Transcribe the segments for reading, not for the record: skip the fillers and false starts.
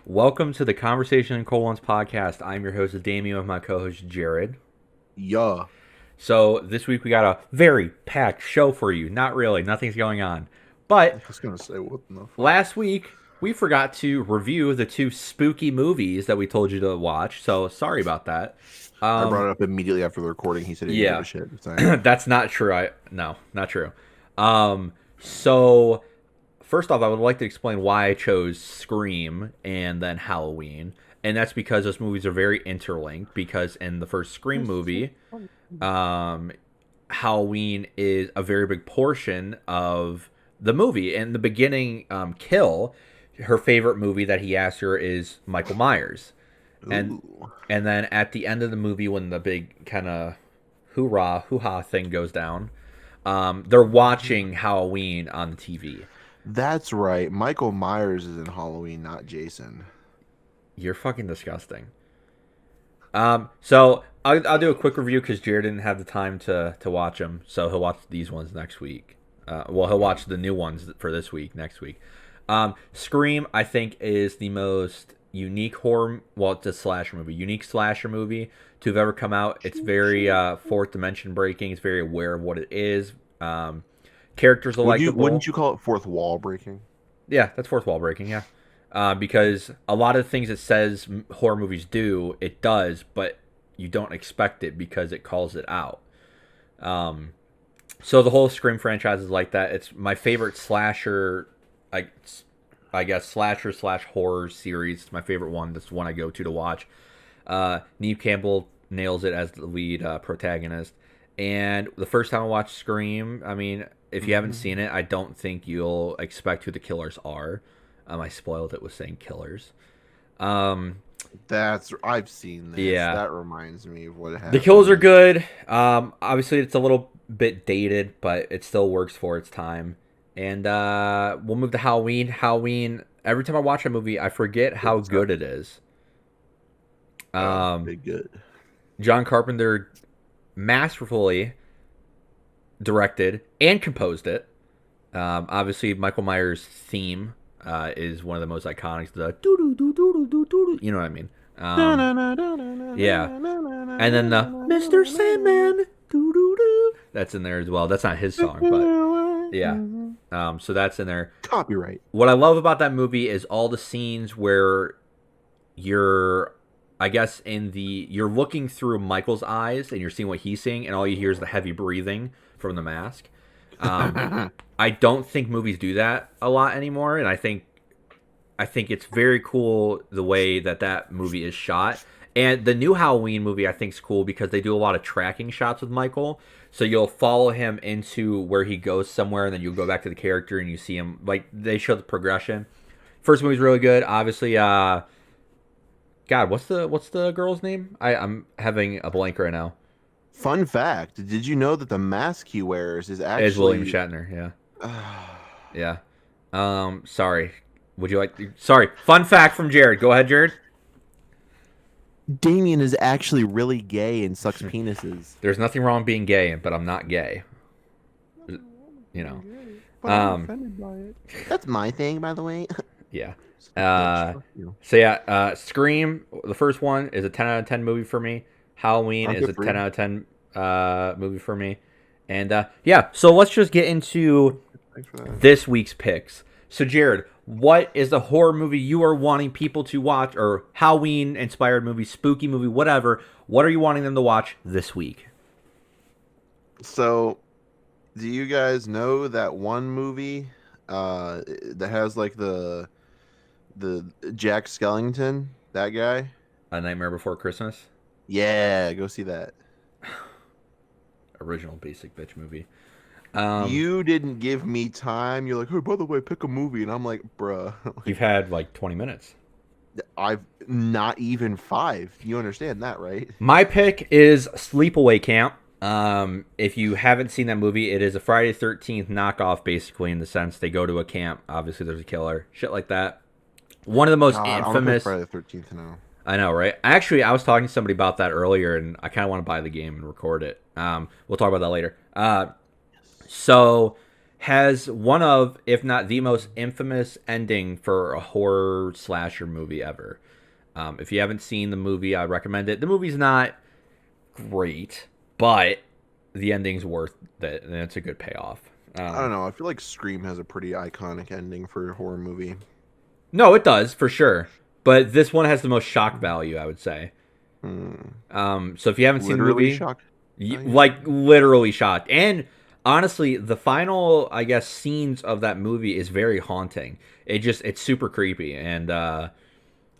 Welcome to the Conversation in Colons podcast. I'm your host, Damien, with my co-host, Jared. Yeah. So this week we got a very packed show for you. Not really, nothing's going on. I But was gonna say, what in the fuck? last week we forgot to review the two spooky movies that we told you to watch. So sorry about that. I brought it up immediately after the recording. He said he didn't give Yeah, a shit. It's like, that's not true. No, not true. So first off, I would like to explain why I chose Scream and then Halloween. And that's because those movies are very interlinked. Because in the first Scream movie, Halloween is a very big portion of the movie. In the beginning, Kill, her favorite movie that he asked her is Michael Myers. And ooh. and then at the end of the movie, when the big kind of hoorah, hoo-ha thing goes down, they're watching Halloween on the TV. That's right. Michael Myers is in Halloween, not Jason. You're fucking disgusting. So I'll do a quick review because Jared didn't have the time to watch them, so he'll watch these ones next week. He'll watch the new ones for this week, next week. Scream, I think, is the most unique horror. Well, it's a slasher movie, unique slasher movie to have ever come out. It's very fourth dimension breaking. It's very aware of what it is. Characters are likable. Wouldn't you call it fourth wall breaking? Yeah, that's fourth wall breaking. Yeah. Because a lot of things it says horror movies do, it does, but you don't expect it because it calls it out. So the whole Scream franchise is like that. It's my favorite slasher, I guess slasher slash horror series. It's my favorite one. That's the one I go to watch. Neve Campbell nails it as the lead protagonist. And the first time I watched Scream, I mean, if you haven't seen it, I don't think you'll expect who the killers are. I spoiled it with saying killers. I've seen this. Yeah. That reminds me of what happened. The kills are good. Obviously, it's a little bit dated, but it still works for its time. And we'll move to Halloween. Halloween, every time I watch a movie, I forget how good it is. Big good. John Carpenter masterfully directed and composed it. Obviously, Michael Myers' theme is one of the most iconic. The you know what I mean? Yeah. And then the Mr. Sandman, that's in there as well. That's not his song, but yeah. So that's in there. Copyright. What I love about that movie is all the scenes where you're, I guess, you're looking through Michael's eyes and you're seeing what he's seeing, and all you hear is the heavy breathing from the mask. I don't think movies do that a lot anymore, and I think it's very cool the way that movie is shot. And the new Halloween movie I think is cool because they do a lot of tracking shots with Michael. So you'll follow him into where he goes somewhere, and then you'll go back to the character and you see him. Like, they show the progression. First movie's really good. Obviously, God, what's the girl's name? I'm having a blank right now. Fun fact: did you know that the mask he wears is actually William Shatner? Yeah. Yeah. Sorry. Would you like? Sorry. Fun fact from Jared. Go ahead, Jared. Damien is actually really gay and sucks penises. There's nothing wrong being gay, but I'm not gay. You know. But I'm offended by it. That's my thing, by the way. Yeah. So yeah, Scream, the first one, is a 10 out of 10 movie for me. Halloween is a 10 out of 10 movie for me. And yeah, so let's just get into this week's picks. So Jared, what is the horror movie you are wanting people to watch, or Halloween inspired movie, spooky movie, whatever? What are you wanting them to watch this week? So, do you guys know that one movie that has like the Jack Skellington, that guy? A Nightmare Before Christmas? Yeah, go see that. Original basic bitch movie. You didn't give me time. You're like, hey, by the way, pick a movie. And I'm like, bruh. You've had like 20 minutes. I've not even 5. You understand that, right? My pick is Sleepaway Camp. If you haven't seen that movie, it is a Friday the 13th knockoff, basically, in the sense they go to a camp. Obviously, there's a killer. Shit like that. One of the most infamous. Friday the 13th now. I know, right? Actually, I was talking to somebody about that earlier, and I kind of want to buy the game and record it. We'll talk about that later. So has one of, if not the most infamous ending for a horror slasher movie ever. If you haven't seen the movie, I recommend it. The movie's not great, but the ending's worth it, and it's a good payoff. I don't know. I feel like Scream has a pretty iconic ending for a horror movie. No, it does for sure, but this one has the most shock value, I would say. Hmm. So if you haven't seen the Literally movie, shocked. like literally shocked, and honestly, the final, I guess, scenes of that movie is very haunting. It's super creepy, and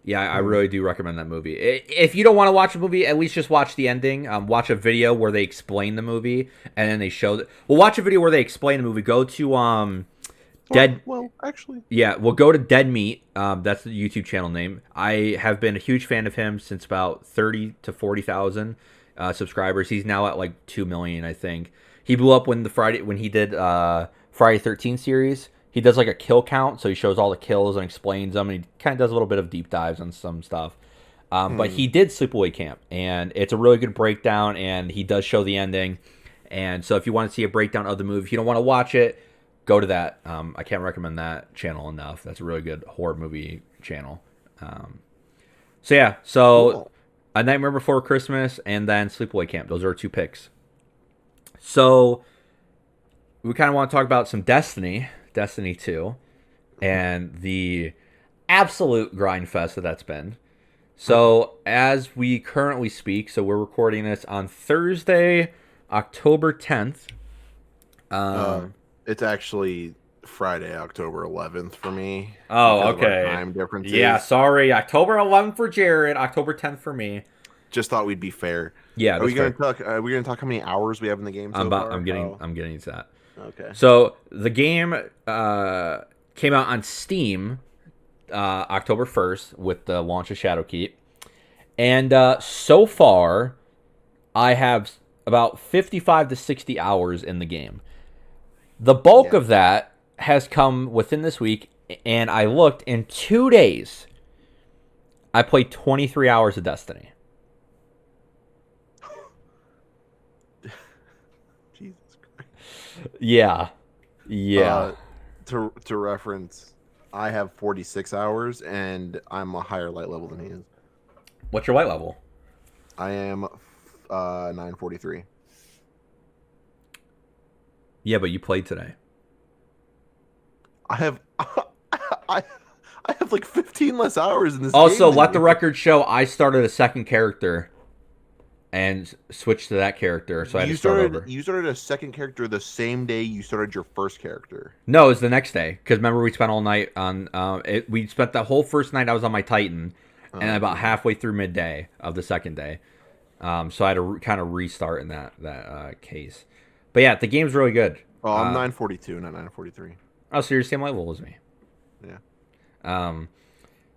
yeah, I Hmm. really do recommend that movie. If you don't want to watch the movie, at least just watch the ending. Watch a video where they explain the movie, and then they show. Well, watch a video where they explain the movie. Go to Dead. Well, actually, Yeah, we'll go to Dead Meat. That's the YouTube channel name. I have been a huge fan of him since about 30 to 40,000 subscribers. He's now at like 2 million, I think. He blew up when he did Friday 13 series. He does like a kill count, so he shows all the kills and explains them, and he kind of does a little bit of deep dives on some stuff. But he did Sleepaway Camp, and it's a really good breakdown, and he does show the ending. And so if you want to see a breakdown of the movie, if you don't want to watch it, go to that. I can't recommend that channel enough. That's a really good horror movie channel. So yeah, cool. A Nightmare Before Christmas and then Sleepaway Camp. Those are our two picks. So we kind of want to talk about some Destiny 2, and the absolute grind fest that's been. So as we currently speak, so we're recording this on Thursday, October 10th. It's actually Friday, October 11th for me Oh, because of our okay. time differences. Yeah, sorry. October 11th for Jared, October 10th for me. Just thought we'd be fair. Yeah, Are we that's gonna fair. talk? Are we gonna talk how many hours we have in the game so far? I'm getting into that. Okay. So the game came out on Steam October 1st with the launch of Shadowkeep, and so far I have about 55 to 60 hours in the game. The bulk Yeah. of that has come within this week, and I looked in 2 days. I played 23 hours of Destiny. Jesus Christ. Yeah. Yeah. To reference, I have 46 hours and I'm a higher light level than he is. What's your light level? I am 943. Yeah, but you played today. I have I I have like 15 less hours in this Also, game than let the you. record show I started a second character and switched to that character, so I had to start over. You started a second character the same day you started your first character. No, it was the next day, because remember we spent all night on it. We spent the whole first night I was on my Titan, and about halfway through midday of the second day, so I had to kind of restart in that case. But yeah, the game's really good. Oh, I'm 942, not 943. Oh, so you're the same level as me. Yeah.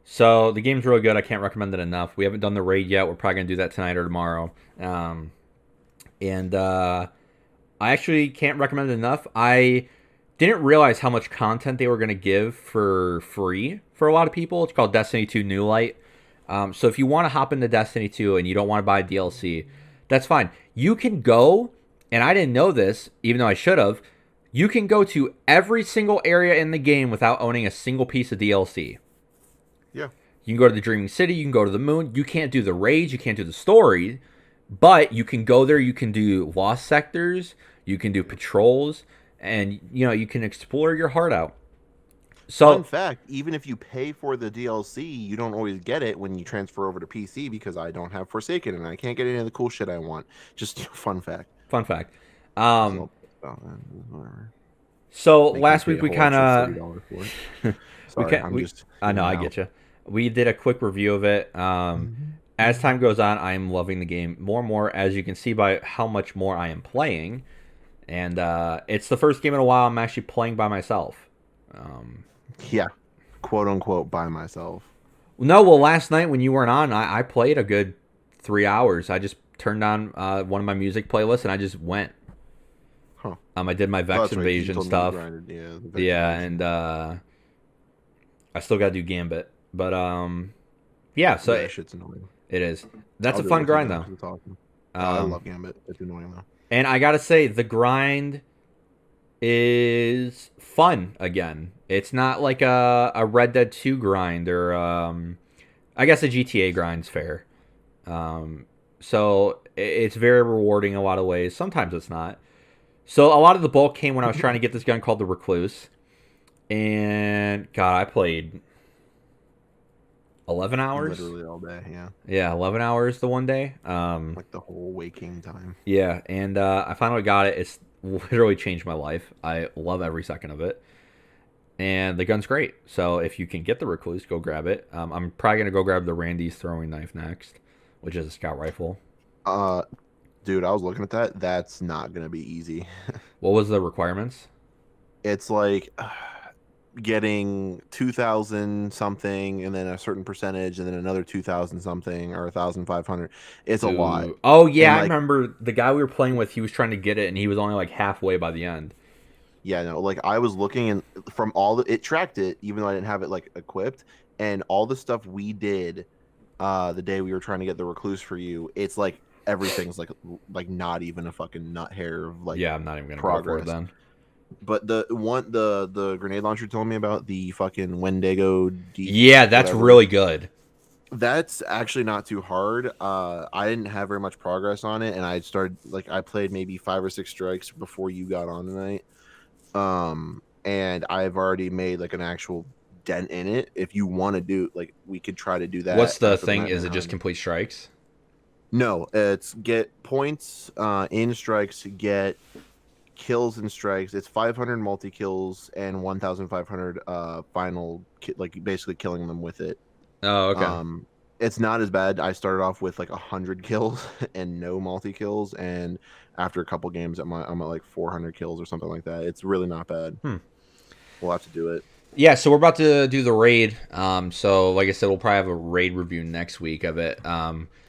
So the game's really good. I can't recommend it enough. We haven't done the raid yet. We're probably gonna do that tonight or tomorrow. And I actually can't recommend it enough. I didn't realize how much content they were gonna give for free for a lot of people. It's called Destiny 2 New Light. So if you want to hop into Destiny 2 and you don't want to buy DLC, that's fine. You can go, and I didn't know this, even though I should have. You can go to every single area in the game without owning a single piece of DLC. Yeah. You can go to the Dreaming City, you can go to the moon. You can't do the raids, you can't do the story, but you can go there, you can do lost sectors, you can do patrols, and you can explore your heart out. Fun So, fact, even if you pay for the DLC, you don't always get it when you transfer over to PC because I don't have Forsaken and I can't get any of the cool shit I want. Just fun fact. fun fact. Oh, whatever. So Make last me week pay we a whole kind of extra $30 for it. Sorry, I know, I get you. We did a quick review of it. As time goes on, I am loving the game more and more, as you can see by how much more I am playing. And it's the first game in a while I'm actually playing by myself. Yeah, quote unquote by myself. No, well, last night when you weren't on, I played a good 3 hours. I just turned on one of my music playlists and I just went. Huh. I did my Oh, Vex that's right, you Invasion told me you stuff. grinded, yeah, the Vex Yeah, Invasion. and I still gotta do Gambit, but yeah. So Yeah, that shit's annoying. it is. That's I'll a do it fun with you grind though, though. 'cause it's awesome. I love Gambit. It's annoying though. And I gotta say, the grind is fun again. It's not like a Red Dead 2 grind or I guess a GTA grind's fair. Um, so it's very rewarding in a lot of ways. Sometimes it's not. So a lot of the bulk came when I was trying to get this gun called the Recluse, and God, I played 11 hours. Literally all day, yeah. Yeah, 11 hours the one day. Like the whole waking time. Yeah, and I finally got it. It's literally changed my life. I love every second of it. And the gun's great. So if you can get the Recluse, go grab it. I'm probably going to go grab the Randy's throwing knife next, which is a scout rifle. Uh, Dude, I was looking at that. That's not gonna be easy. What was the requirements? It's like getting 2,000 something, and then a certain percentage, and then another 2,000 something, or 1,500. It's a lot. Ooh. Oh, yeah, And I like, remember the guy we were playing with, he was trying to get it, and he was only like halfway by the end. yeah, no, like I was looking, and from all the, it tracked it, even though I didn't have it like equipped, and all the stuff we did the day we were trying to get the Recluse for you, it's like everything's like not even a fucking nut hair of like Yeah, I'm not even going to go for it progress. then. But the grenade launcher you told me about, the fucking Wendigo D Yeah, that's whatever, really good. that's actually not too hard. I didn't have very much progress on it, and I started like I played maybe 5 or 6 strikes before you got on tonight. And I've already made like an actual dent in it. If you want to do, like, we could try to do What's that the after the thing? Is nightmare it just hunt. complete strikes? No, it's get points in strikes, get kills and strikes. It's 500 multi kills and 1,500 final like basically killing them with it. Oh, okay. Um, it's not as bad. I started off with like 100 kills and no multi kills, and after a couple games, I'm at like 400 kills or something like that. It's really not bad. Hmm. We'll have to do it. Yeah, so we're about to do the raid. So like I said, we'll probably have a raid review next week of it.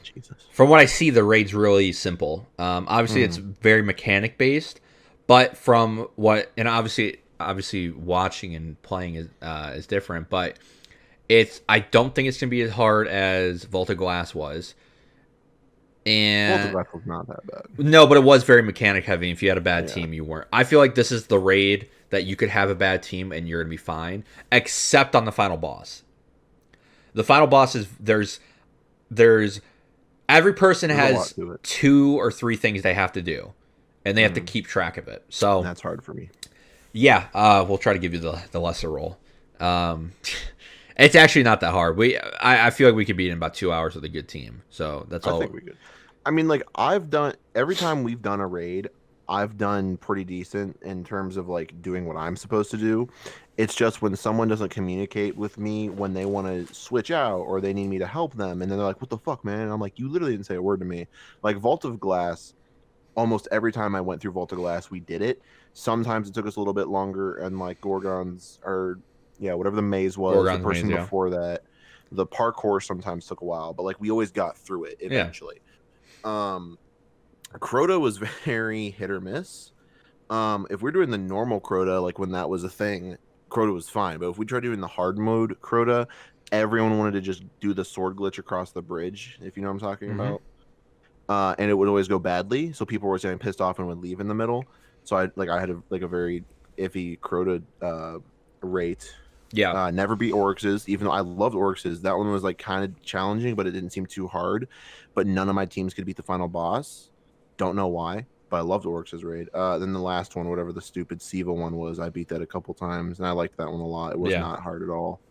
Jesus. From what I see, the raid's really simple. Obviously, it's Mm. very mechanic based, but from what and obviously watching and playing is different. But I don't think it's gonna be as hard as Volta Glass was. Well, the And rifle's not that bad. no, but it was very mechanic heavy. If you had a bad Yeah. team, you weren't. I feel like this is the raid that you could have a bad team and you're gonna be fine, except on the final boss. The final boss is there's every person There's a lot has to it. 2 or 3 things they have to do, and they have to Mm. keep track of it. And So that's hard for me. yeah, we'll try to give you the lesser role. Um, it's actually not that hard. I feel like we could beat it in about 2 hours with a good team. So that's I all. think we could. I mean, like, I've done every time we've done a raid, I've done pretty decent in terms of like doing what I'm supposed to do. It's just when someone doesn't communicate with me when they want to switch out or they need me to help them, and then they're like, "What the fuck, man?" And I'm like, "You literally didn't say a word to me." Like Vault of Glass, almost every time I went through Vault of Glass, we did it. Sometimes it took us a little bit longer, and like Gorgons or yeah, whatever the maze was, the Gorgon's maze, person yeah. before that, the parkour sometimes took a while, but like we always got through it Yeah. eventually. Um, Crota was very hit or miss. If we're doing the normal Crota, like when that was a thing, Crota was fine. But if we try doing the hard mode Crota, everyone wanted to just do the sword glitch across the bridge, if you know what I'm talking Mm-hmm. about. And it would always go badly, so people were getting pissed off and would leave in the middle. So I had a very iffy Crota rate. Yeah. Never beat Oryx's, even though I loved Oryx's. That one was like kind of challenging, but it didn't seem too hard. But none of my teams could beat the final boss. Don't know why, but I loved Oryx's raid. Then the last one, whatever the stupid Siva one was, I beat that a couple times, and I liked that one a lot. It was Yeah. not hard at all.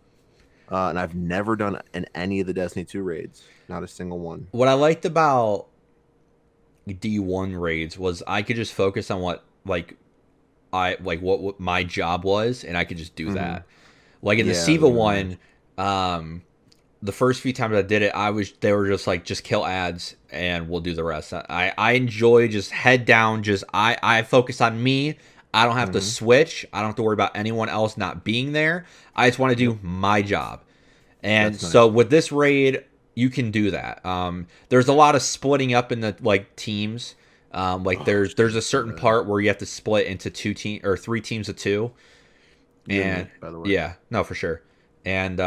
And I've never done in any of the Destiny 2 raids, not a single one. What I liked about D1 raids was I could just focus on what my job was, and I could just do Mhm. that. Like in the Yeah, Siva those are nice. one, the first few times I did it, they were just like, just kill ads and we'll do the rest. I enjoy just head down, just I focus on me. I don't have to Mhm. switch. I don't have to worry about anyone else not being there. I just want to Yep, do my job. And that's nice. so with this raid, you can do that. There's a lot of splitting up in the like teams. Like Oh, there's a jeez, so certain bad. part where you have to split into 2 or 3 teams of 2. You and And me, by the way. yeah, no, for sure. And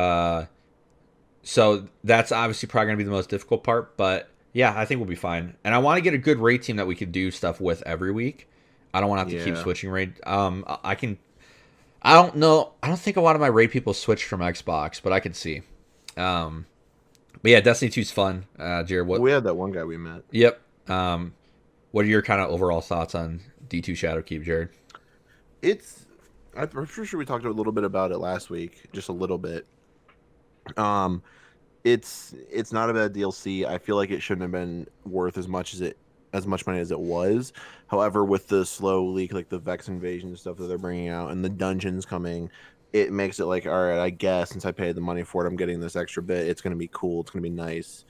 so that's obviously probably gonna be the most difficult part, but yeah, I think we'll be fine. And I want to get a good raid team that we could do stuff with every week. I don't want to have to keep Yeah. switching raid. I can. I don't know. I don't think a lot of my raid people switched from Xbox, but I can see. Um, but yeah, Destiny 2's fun. Jared, what? We had that one guy we met. Yep. What are your kind of overall thoughts on D2 Shadowkeep, Jared? It's I'm pretty sure we talked a little bit about it last week, just a little bit. Um, it's not a bad DLC. I feel like it shouldn't have been worth as much money as it was. However, with the slow leak, like the Vex invasion stuff that they're bringing out, and the dungeons coming, it makes it like, all right, I guess since I paid the money for it, I'm getting this extra bit. It's gonna be cool. It's gonna be nice.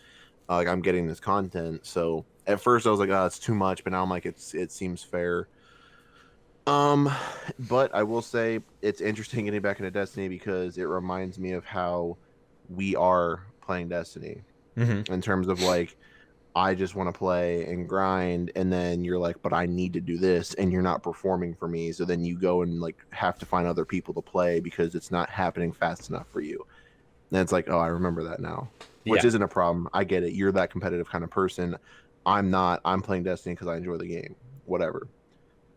Like I'm getting this content. So at first I was like, oh, it's too much, but now I'm like, it seems fair. Um, but I will say it's interesting getting back into Destiny because it reminds me of how we are playing Destiny Mm-hmm. in terms of like I just want to play and grind, and then you're like, but I need to do this, and you're not performing for me. So then you go and like have to find other people to play because it's not happening fast enough for you. And it's like, oh, I remember that now, which Yeah. isn't a problem. I get it. You're that competitive kind of person. I'm not. I'm playing Destiny because I enjoy the game. Whatever.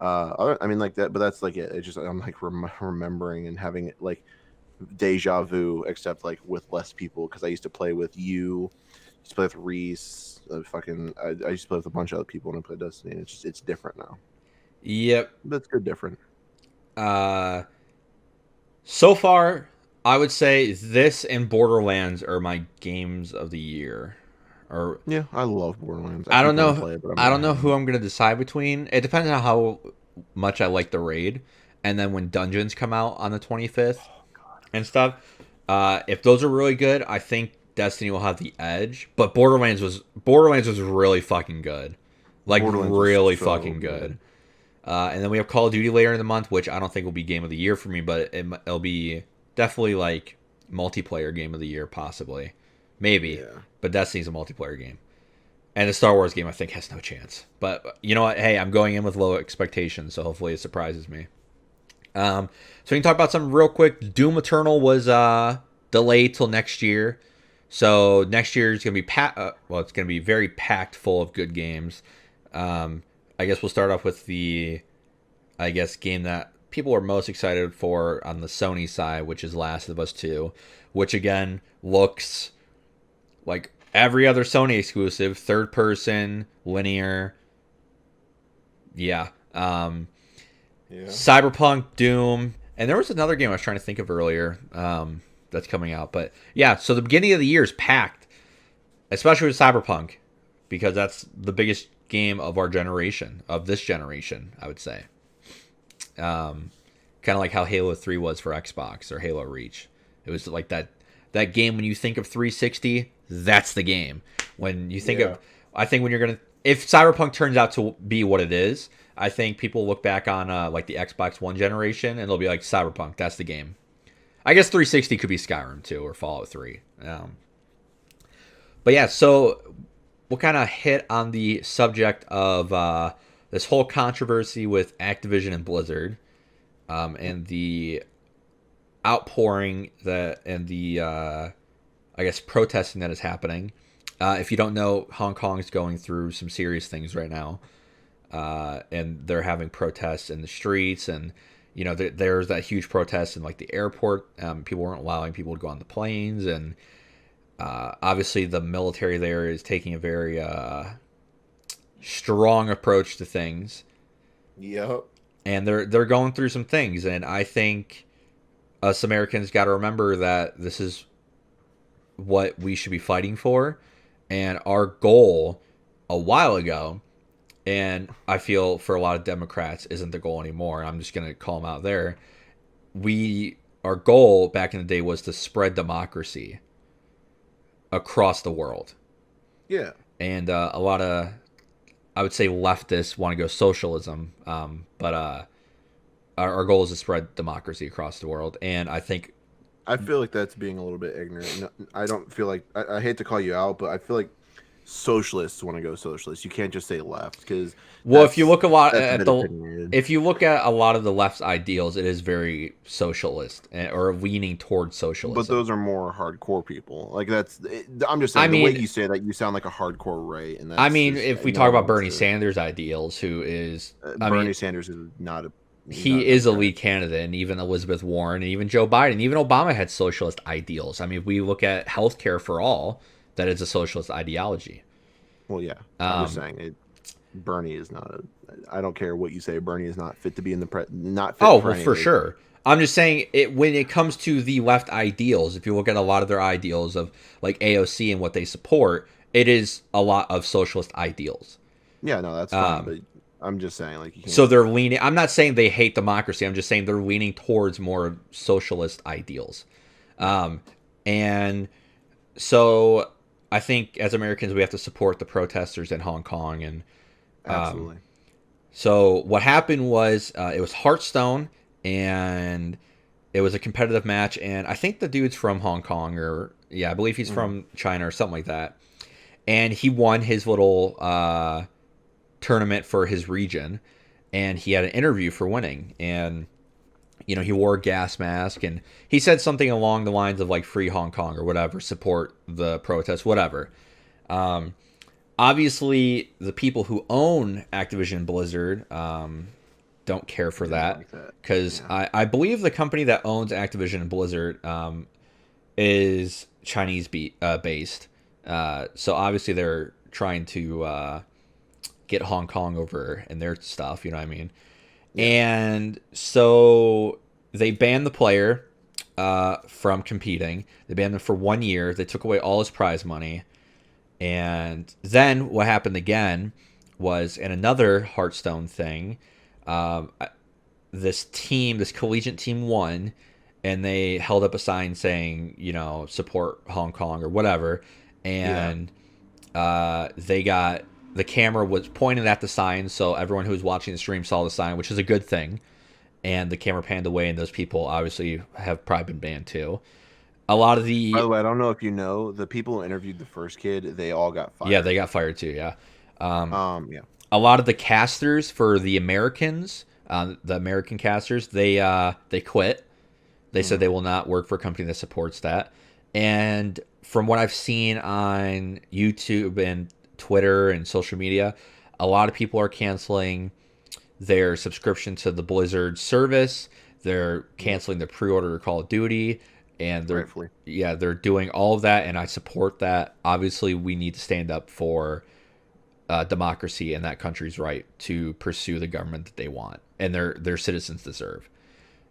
I mean, like that, but that's like it. It's just I'm like remembering and having it like deja vu, except like with less people because I used to play with you, used to play with Reese, I used to play with a bunch of other people when I played Destiny. And it's different now. Yep. That's good, different. Uh, so far, I would say this and Borderlands are my games of the year. Or Yeah, I love Borderlands. I I keep don't wanting to know. play it, but I'm I never don't know who having. I'm gonna decide between. It depends on how much I like the raid, and then when dungeons come out on the 25th Oh God, I'm and excited. stuff. If those are really good, I think Destiny will have the edge. But Borderlands was really fucking good, like Borderlands was really so fucking good. good. And then we have Call of Duty later in the month, which I don't think will be game of the year for me, but it'll be definitely like multiplayer game of the year, possibly, maybe. Yeah, But Destiny's a multiplayer game, and the Star Wars game I think has no chance. But you know what? Hey, I'm going in with low expectations, so hopefully it surprises me. So we can talk about something real quick. Doom Eternal was delayed till next year. So next year is gonna be it's gonna be very packed full of good games. Um, I guess we'll start off with the game that people are most excited for on the Sony side, which is Last of Us 2, which again looks like every other Sony exclusive, third person, linear. Yeah. yeah. Cyberpunk, Doom, and there was another game I was trying to think of earlier that's coming out. But yeah, so the beginning of the year is packed, especially with Cyberpunk, because that's the biggest game of our generation, of this generation, I would say. Kind of like how Halo 3 was for Xbox or Halo Reach. It was like that game when you think of 360, that's the game. When you think Yeah. of I think when you're going to if Cyberpunk turns out to be what it is, I think people look back on like the Xbox One generation and they'll be like Cyberpunk, that's the game. I guess 360 could be Skyrim too or Fallout 3. But yeah, so we'll kind of hit on the subject of this whole controversy with Activision and Blizzard, and the outpouring that and the I guess protesting that is happening. If you don't know, Hong Kong is going through some serious things right now, and they're having protests in the streets, and there's that huge protest in like the airport. People weren't allowing people to go on the planes, and obviously the military there is taking a very strong approach to things, Yep. and they're going through some things, and I think us Americans got to remember that this is what we should be fighting for, and our goal a while ago, and I feel for a lot of Democrats isn't the goal anymore. I'm just gonna call them out there. Our goal back in the day was to spread democracy across the world, Yeah. and a lot of I would say leftists want to go socialism, but our goal is to spread democracy across the world, and I think I feel like that's being a little bit ignorant. No, I don't feel like I hate to call you out, but I feel like socialists want to go socialist. You can't just say left because Well, if you look a lot that's a at bit the, opinionated. if you look at a lot of the left's ideals, it is very socialist or leaning towards But socialism. those are more hardcore people. Like I'm just I saying the way mean, you say that, you sound like a hardcore right, and I that's mean, just if we no talk one about wants Bernie to. Sanders' ideals, who is, I mean, Bernie Sanders is not a he's not a he is a Democrat. lead candidate, and even Elizabeth Warren, and even Joe Biden, even Obama had socialist ideals. I mean, if we look at healthcare for all, that is a socialist ideology. Well, yeah, I'm just Um, saying Bernie is not a. I don't care what you say. Bernie is not fit to be in the not fit oh for well, any of for those things. sure. I'm just saying it when it comes to the left ideals. If you look at a lot of their ideals of like AOC and what they support, it is a lot of socialist ideals. Yeah, no, that's fine. Um, But I'm just saying, like, you so can't. they're leaning. I'm not saying they hate democracy. I'm just saying they're leaning towards more socialist ideals. Yeah, Um, and so I think as Americans we have to support the protesters in Hong Kong. And um, absolutely. so what happened was it was Hearthstone, and it was a competitive match. And I think the dude's from Hong Kong, or yeah, I believe he's Hmm. from China or something like that. And he won his little tournament for his region, and he had an interview for winning. And he wore a gas mask, and he said something along the lines of like "Free Hong Kong" or whatever, support the protest, whatever. Um, Obviously, the people who own Activision Blizzard don't care for Didn't that like that. because Yeah. I believe the company that owns Activision Blizzard is Chinese based. So obviously they're trying to get Hong Kong over and their stuff. You know what I mean? Yeah. And so they banned the player from competing. They banned him for 1 year. They took away all his prize money. And then what happened again was in another Hearthstone thing, um, this collegiate team won, and they held up a sign saying, support Hong Kong or whatever. Yeah. And they got the camera was pointed at the sign, so everyone who was watching the stream saw the sign, which is a good thing. And the camera panned away, and those people obviously have probably been banned too. A lot of By the the way, I don't know if you know, the people who interviewed the first kid, they all got Yeah, they fired. got fired too. Yeah, Yeah. a lot of the casters for the Americans, the American casters, they quit. They said they Hmm. will not work for a company that supports that. And from what I've seen on YouTube and Twitter and social media, a lot of people are canceling their subscription to the Blizzard service. They're Yep. canceling the pre-order of Call of Duty, and Rightfully. they're doing all of that, and I support that. Obviously, we need to stand up for democracy and that country's right to pursue the government that they want and their citizens deserve.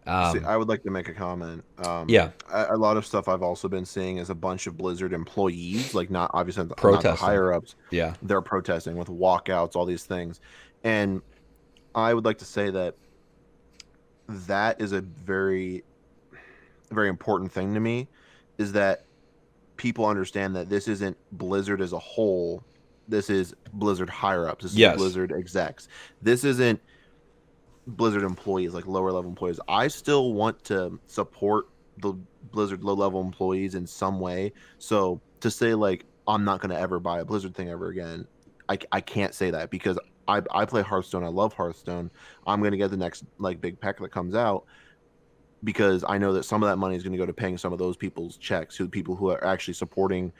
See, Um, I would like to make a comment. yeah, A lot of stuff I've also been seeing is a bunch of Blizzard employees, like not obviously not the protesting. higher ups. Yeah. They're protesting with walkouts, all these things, and I would like to say that that is a very important thing to me, is that people understand that this isn't Blizzard as a whole. This is Blizzard higher ups. This is Yes. Blizzard execs. This isn't Blizzard employees, like lower level employees. I still want to support the Blizzard low level employees in some way. So to say like I'm not going to ever buy a Blizzard thing ever again, I can't say that because I play Hearthstone. I love Hearthstone. I'm going to get the next like big pack that comes out because I know that some of that money is going to go to paying some of those people's checks, to the people who are actually supporting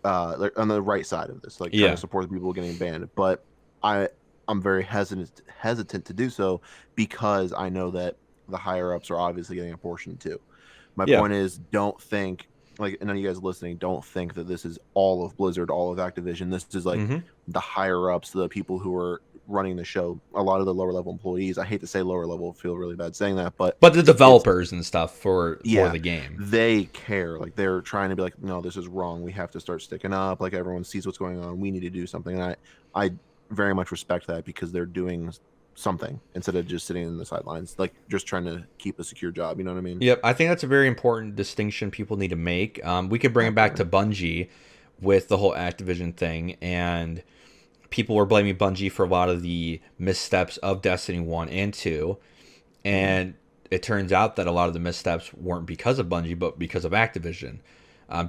like on the right side of this, like trying to Yeah. support the people getting banned. But I I'm very hesitant to do so because I know that the higher ups are obviously getting a portion too. My Yeah. point is, don't think like none of you guys listening, don't think that this is all of Blizzard, all of Activision. This is like Hmm. the higher ups, the people who are running the show. A lot of the lower level employees. I hate to say lower level, feel really bad saying that, but But the it's developers and stuff for yeah, the game. they care. Like they're trying to be like, no, this is wrong. We have to start sticking up. Like everyone sees what's going on. We need to do something. And I very much respect that because they're doing something instead of just sitting in the sidelines, like just trying to keep a secure job. You know what I mean? Yep, I think that's a very important distinction people need to make. We could bring it back Absolutely. to Bungie with the whole Activision thing, and people were blaming Bungie for a lot of the missteps of Destiny 1 and 2. Hmm. And it turns out that a lot of the missteps weren't because of Bungie, but because of Activision.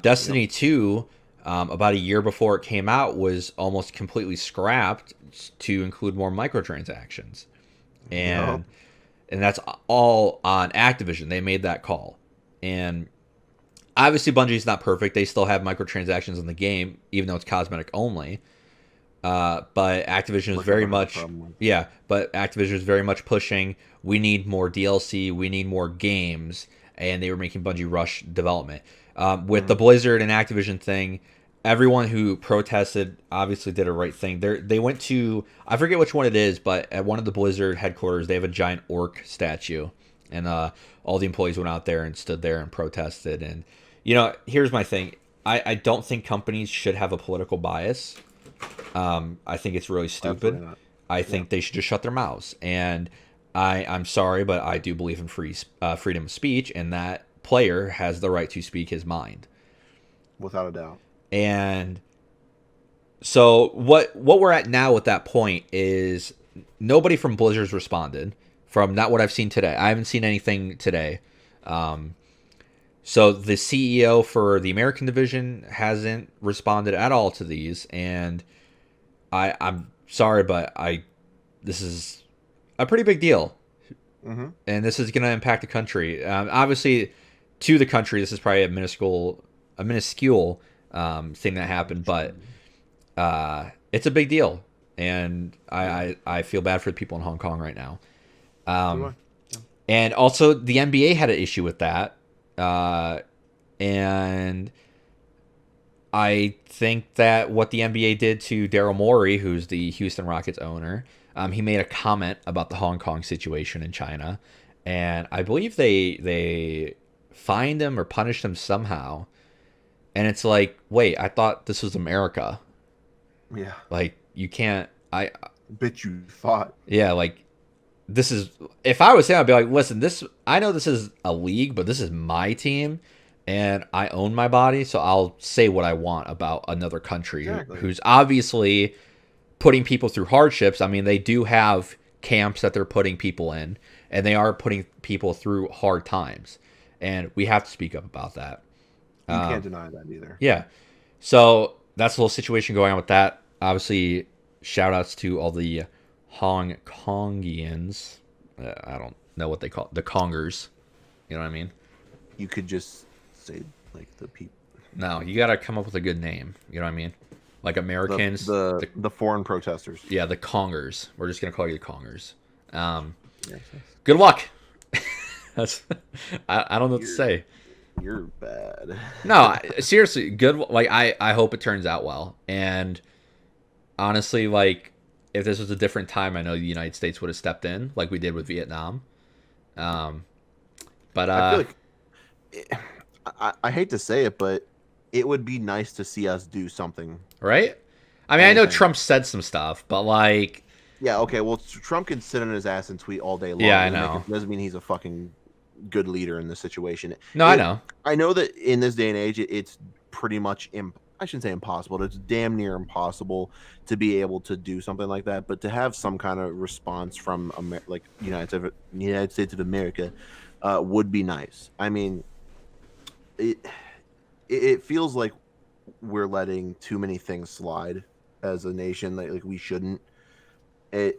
Destiny Yep. 2 about a year before it came out, was almost completely scrapped to include more microtransactions, Yup. and that's all on Activision. They made that call, and obviously Bungie's not perfect. They still have microtransactions in the game, even though it's cosmetic only. But Activision is Which I very don't have a much, problem with. yeah. But Activision is very much pushing. We need more DLC. We need more games, and they were making Bungie rush development. With the Blizzard and Activision thing, everyone who protested obviously did a right thing. They went to, I forget which one it is, but at one of the Blizzard headquarters, they have a giant orc statue, and all the employees went out there and stood there and protested. And here's my thing: I don't think companies should have a political bias. I think it's really stupid. Absolutely not. I think they should just shut their mouths. And I'm sorry, but I do believe in freedom of speech, and that player has the right to speak his mind. Without a doubt. And so what we're at now at that point is nobody from Blizzard's responded. From not what I've seen today, I haven't seen anything today. So the CEO for the American division hasn't responded at all to these, and I'm sorry, but this is a pretty big deal, and this is going to impact the country. Obviously, to the country, this is probably a minuscule thing that happened, but it's a big deal, and I feel bad for the people in Hong Kong right now. And also, the NBA had an issue with that, and I think that what the NBA did to Daryl Morey, who's the Houston Rockets owner, he made a comment about the Hong Kong situation in China, and I believe they fined him or punished him somehow. And it's like, wait, I thought this was America. Yeah. Like, you can't. I Bet you thought. Yeah, like, this is. If I was him, I'd be like, listen, I know this is a league, but this is my team, and I own my body, so I'll say what I want about another country who's obviously putting people through hardships. I mean, they do have camps that they're putting people in, and they are putting people through hard times, and we have to speak up about that. You can't deny that either. Yeah. So that's a little situation going on with that. Obviously, shout outs to all the Hong Kongians. I don't know what they call it. The Kongers. You know what I mean? You could just say, like, the people. No, you got to come up with a good name. You know what I mean? Like Americans. The foreign protesters. Yeah, the Kongers. We're just going to call you the Kongers. Yes. Good luck. That's. I don't know what to say. You're bad. No, seriously, good. Like, I hope it turns out well. And honestly, like, if this was a different time, I know the United States would have stepped in, like we did with Vietnam. But I feel like I hate to say it, but it would be nice to see us do something. Right? I mean, I know Trump said some stuff, but like, yeah, okay. Well, Trump can sit on his ass and tweet all day long. Yeah, I know. Doesn't mean he's a fucking good leader in this situation. No, I know. I know that in this day and age, it's pretty much I shouldn't say impossible. But it's damn near impossible to be able to do something like that. But to have some kind of response from like United States of America would be nice. I mean, it feels like we're letting too many things slide as a nation. Like we shouldn't. I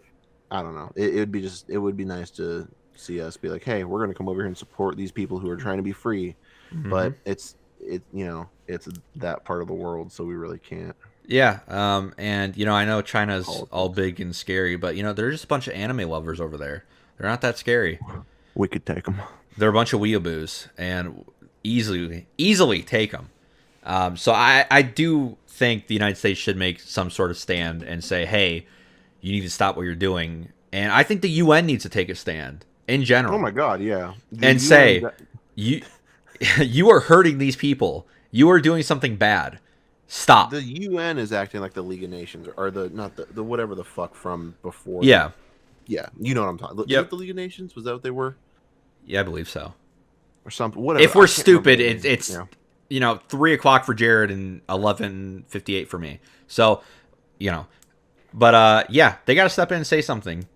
don't know. It would be nice to see us be like, hey, we're going to come over here and support these people who are trying to be free. But it's that part of the world, so we really can't. Yeah, and I know China's all big and scary, but they're just a bunch of anime lovers over there. They're not that scary. We could take them. They're a bunch of weeaboos, and easily take them. So I do think the United States should make some sort of stand and say, hey, you need to stop what you're doing. And I think the UN needs to take a stand in general. Oh my God, yeah. And say, you are hurting these people. You are doing something bad. Stop. The UN is acting like the League of Nations, or not the whatever the fuck from before. Yeah. Yeah, you know what I'm talking. Yep. The League of Nations, was that what they were? Yeah, I believe so. Or something. Whatever. If we're stupid, it's 3:00 for Jared and 11:58 for me. So, but yeah, they got to step in and say something.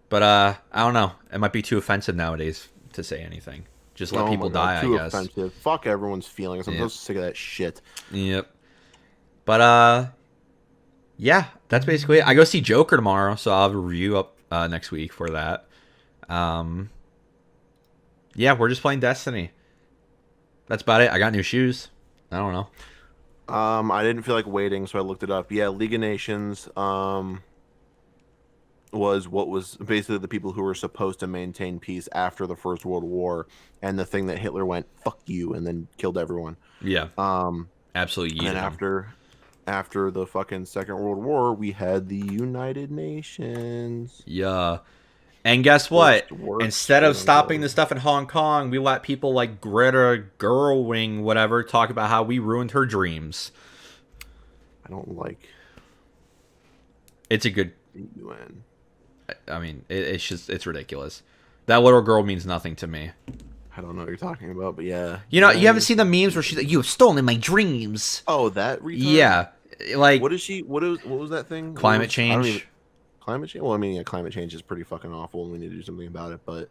But I don't know. It might be too offensive nowadays to say anything. Just let Oh my people god, die, I too guess. offensive. Fuck everyone's feelings. I'm so Yep. sick of that shit. Yep. But yeah, that's basically it. I go see Joker tomorrow, so I'll have a review up next week for that. Um, yeah, we're just playing Destiny. That's about it. I got new shoes. I don't know. I didn't feel like waiting, so I looked it up. Yeah, League of Nations was what was basically the people who were supposed to maintain peace after the First World War, and the thing that Hitler went "fuck you" and then killed everyone. Yeah, Um, absolutely and then yeeted them. after the fucking Second World War, we had the United Nations. Yeah. And guess what? Worst, Instead quote of stopping unquote. the stuff in Hong Kong, we let people like Greta Gerwig, whatever, talk about how we ruined her dreams. I don't like It's a good. the UN. I mean, it's ridiculous. That little girl means nothing to me. I don't know what you're talking about, but yeah. You know, you haven't seen the memes where she's like, "You have stolen my dreams." Oh, that retard. Yeah, like What is she? What was that thing? climate I don't even change. climate change. Well, I mean, yeah, climate change is pretty fucking awful, and we need to do something about it. But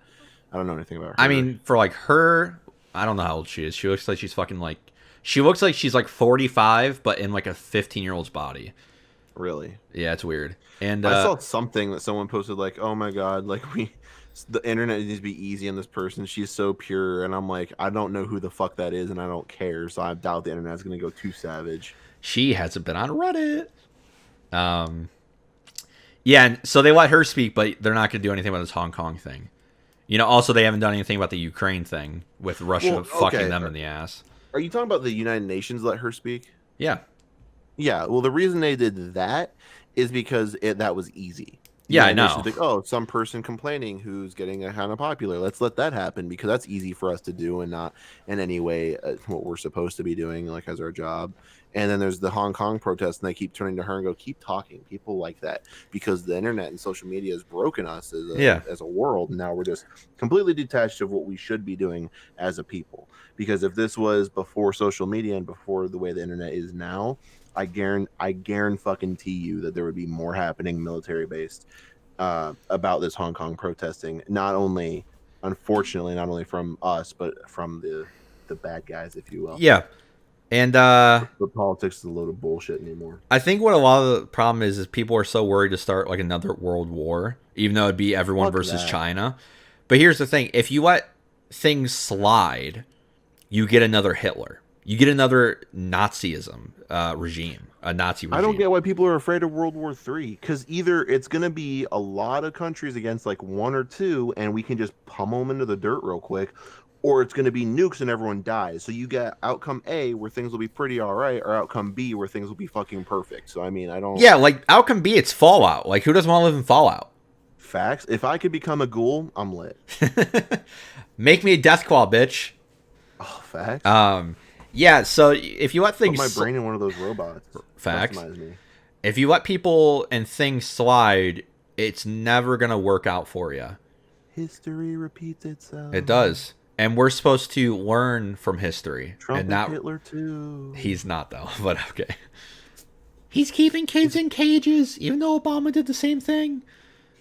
I don't know anything about I her. mean, for like her, I don't know how old she is. She looks like she's fucking like. She looks like she's like 45, but in like a 15-year-old's body. Really, Yeah, it's weird. And I saw something that someone posted like, "Oh my god, like the internet needs to be easy on this person. She's so pure." And I'm like, I don't know who the fuck that is, and I don't care. So I doubt the internet's gonna go too savage. she hasn't been on Reddit. Um, yeah, and so they let her speak, but they're not going to do anything about this Hong Kong thing. You know, also they haven't done anything about the Ukraine thing with Russia Well, fucking okay. them in the ass. Are you talking about the United Nations let her speak? Yeah, Yeah, well, the reason they did that is because that was easy. yeah, I They should know. think, oh, some person complaining who's getting kind of popular. Let's let that happen because that's easy for us to do and not in any way what we're supposed to be doing, like as our job. And then there's the Hong Kong protests, and they keep turning to her and go, keep talking. People like that because the internet and social media has broken us Yeah, as a world. And now we're just completely detached of what we should be doing as a people. Because if this was before social media and before the way the internet is now, I guarantee fucking to you that there would be more happening military based about this Hong Kong protesting. Not only, unfortunately, not only from us, but from the bad guys, if you will. yeah, and But politics is a load of bullshit anymore. I think what a lot of the problem is people are so worried to start like another world war, even though it'd be everyone Fuck versus that. China. But here's the thing: if you let things slide, you get another Hitler. You get another Nazism regime, a Nazi regime. I don't get why people are afraid of World War III. Because either it's going to be a lot of countries against like one or two, and we can just pummel them into the dirt real quick, or it's going to be nukes and everyone dies. So you get outcome A where things will be pretty all right, or outcome B where things will be fucking perfect. So I mean, I don't. Yeah, like outcome B, it's Fallout. Like who doesn't want to live in Fallout? Facts. If I could become a ghoul, I'm lit. Make me a death claw, bitch. Oh, facts. Yeah. So if you let Put things my brain in one of those robots. facts, Customize me. if you let people and things slide, it's never gonna work out for you. History repeats itself. It does, and we're supposed to learn from history, Trump and and not. Hitler too. He's not though, but okay. He's keeping kids in cages, even though Obama did the same thing.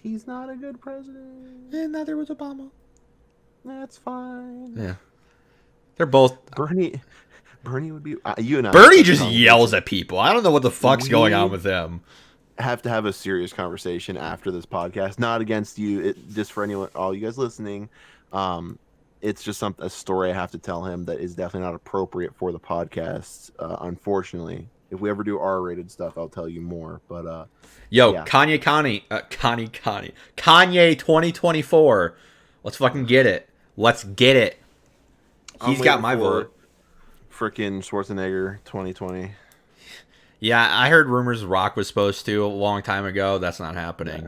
He's not a good president. And neither was Obama. That's fine. Yeah, they're both. Bernie would be you and I. Bernie just yells at people. I don't know what the fuck's going on with him. Have to have a serious conversation after this podcast. Not against you, just for anyone, all you guys listening. It's just a story I have to tell him that is definitely not appropriate for the podcast. Unfortunately, if we ever do R-rated stuff, I'll tell you more. But Yo, yeah. Kanye 2024. Let's fucking get it. Let's get it. He's got my vote. Freaking Schwarzenegger 2020. Yeah, I heard rumors Rock was supposed to a long time ago. That's not happening.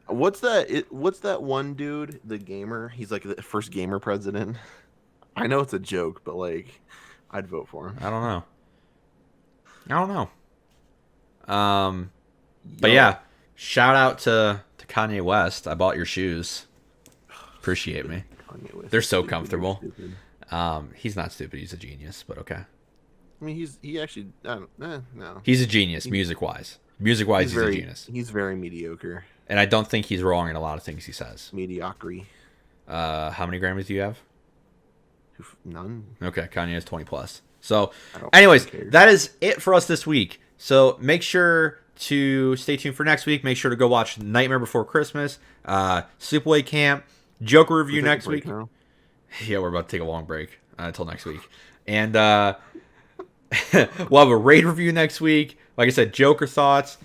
Yeah. What's that one dude, the gamer? He's like the first gamer president. I know it's a joke, but like, I'd vote for him. I don't know. But yeah, shout out to Kanye West. I bought your shoes. Appreciate me. They're so comfortable. He's not stupid. He's a genius, but okay. I mean, he actually no. He's a genius, music wise. Music wise, he's a genius. He's very mediocre. And I don't think he's wrong in a lot of things he says. Mediocrity. How many Grammys do you have? None. Okay, Kanye is 20 plus. So, I don't anyways, care. that is it for us this week. So make sure to stay tuned for next week. Make sure to go watch Nightmare Before Christmas, Sleepaway Camp, Joker We review take a next break week. now. Yeah, we're about to take a long break until next week. And we'll have a raid review next week. Like I said, Joker thoughts.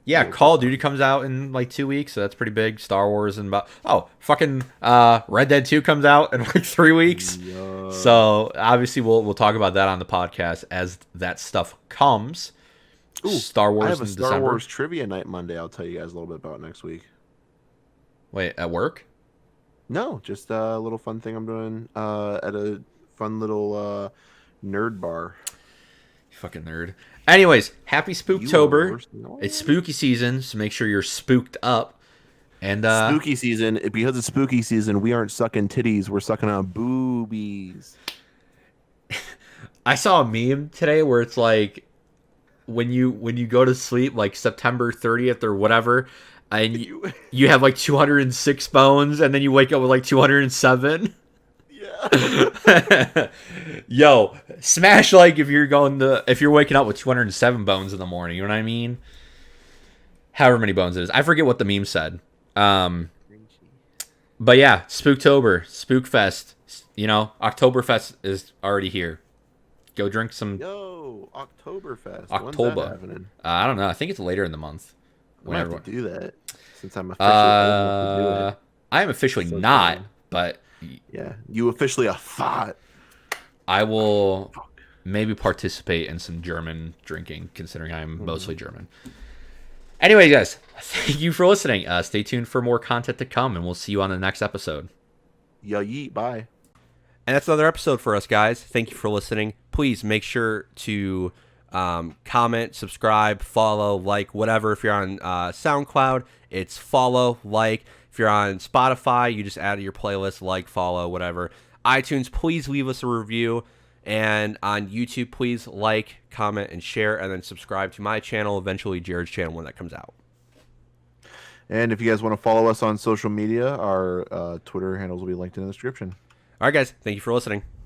Yeah, Call of Duty comes out in like 2 weeks, so that's pretty big. Star Wars and fucking Red Dead 2 comes out in like 3 weeks. Yeah. So obviously we'll talk about that on the podcast as that stuff comes. Ooh, Star Wars I have a in Star December. Wars trivia night Monday. I'll tell you guys a little bit about next week. Wait, at work? No, just a little fun thing I'm doing at a fun little nerd bar. You fucking nerd. Anyways, happy Spooktober. No. It's spooky season, so make sure you're spooked up. And Spooky season. Because it's spooky season, we aren't sucking titties. We're sucking on boobies. I saw a meme today where it's like when you go to sleep like September 30th or whatever, and you have like 206 bones, and then you wake up with like 207. Yeah. Yo, smash like if you're waking up with 207 bones in the morning. You know what I mean? However many bones it is. I forget what the meme said. But yeah, Spooktober, Spookfest. You know, Oktoberfest is already here. Go drink some. Yo, Oktoberfest. When's October. that happening? I don't know. I think it's later in the month. I have to do that since I'm officially able to do it. I am officially So not, cool. but Yeah, you officially a thought. I will maybe participate in some German drinking, considering I'm mostly German. Anyway, guys, thank you for listening. Stay tuned for more content to come, and we'll see you on the next episode. Yeah, yeet, bye. And that's another episode for us, guys. Thank you for listening. Please make sure to comment, subscribe, follow, like, whatever. If you're on SoundCloud, it's follow, like. If you're on Spotify, you just add to your playlist, like, follow, whatever. iTunes, please leave us a review. And on YouTube, please like, comment, and share. And then subscribe to my channel, eventually Jared's channel when that comes out. And if you guys want to follow us on social media, our Twitter handles will be linked in the description. All right, guys. Thank you for listening.